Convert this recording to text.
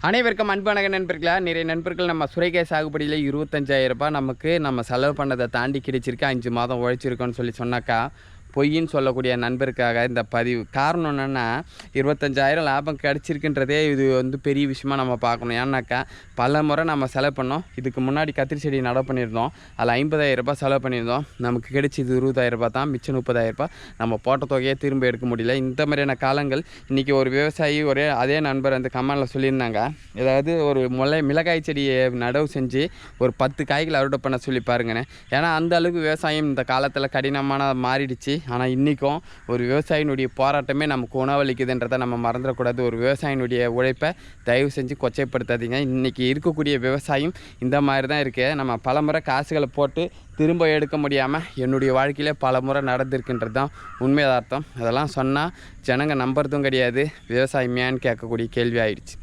அனைவருக்கும் அன்பான நண்பர்களா, நிறைய நண்பர்கள் நம்ம சுரைக்காய் சாகுபடியில் 25,000 ரூபாய் நமக்கு நம்ம செலவு பண்ணதை தாண்டி கிடைச்சிருக்கு, 5 மாதம் உழைச்சிருக்கோன்னு சொன்னாக்கா பொய்ன்னு சொல்லக்கூடிய நண்பருக்காக இந்த பதிவு. காரணம் என்னென்னா, 25,000 லாபம் கிடச்சிருக்குன்றதே இது பெரிய விஷயமா நம்ம பார்க்கணும். ஏன்னாக்கா பல முறை நம்ம செலவு பண்ணோம். இதுக்கு முன்னாடி கத்திரி செடி நடவு பண்ணியிருந்தோம், அதில் 50,000 ரூபாய் செலவு பண்ணியிருந்தோம். நமக்கு கிடைச்சிது 20,000 ரூபாய் தான். மிச்சம் 30,000 ரூபாய் நம்ம போட்ட தொகையை திரும்ப எடுக்க முடியல. இந்த மாதிரியான காலங்கள் இன்றைக்கி ஒரு விவசாயி அதே நண்பர் கமெண்டில் சொல்லியிருந்தாங்க, ஏதாவது ஒரு மிளகாய் செடியை நடவு செஞ்சு ஒரு 10 காய்கள் அறுவடை பண்ண சொல்லி பாருங்கண்ணே. ஏன்னா அந்த அளவுக்கு விவசாயம் இந்த காலத்தில் கடினமான மாறிடுச்சு. ஆனால் இன்றைக்கும் ஒரு விவசாயினுடைய போராட்டமே நமக்கு உணவளிக்குதுன்றதை நம்ம மறந்துடக்கூடாது. ஒரு விவசாயினுடைய உழைப்பை தயவு செஞ்சு கொச்சைப்படுத்தாதீங்க. இன்றைக்கி இருக்கக்கூடிய விவசாயம் இந்த மாதிரி தான் இருக்குது. நம்ம பல முறை காசுகளை போட்டு திரும்ப எடுக்க முடியாமல் என்னுடைய வாழ்க்கையிலே பல முறை நடந்திருக்குன்றது தான் உண்மையாதார்த்தம். அதெல்லாம் சொன்னால் ஜனங்க நம்புறதும் கிடையாது. விவசாயமையான்னு கேட்கக்கூடிய கேள்வி ஆயிடுச்சு.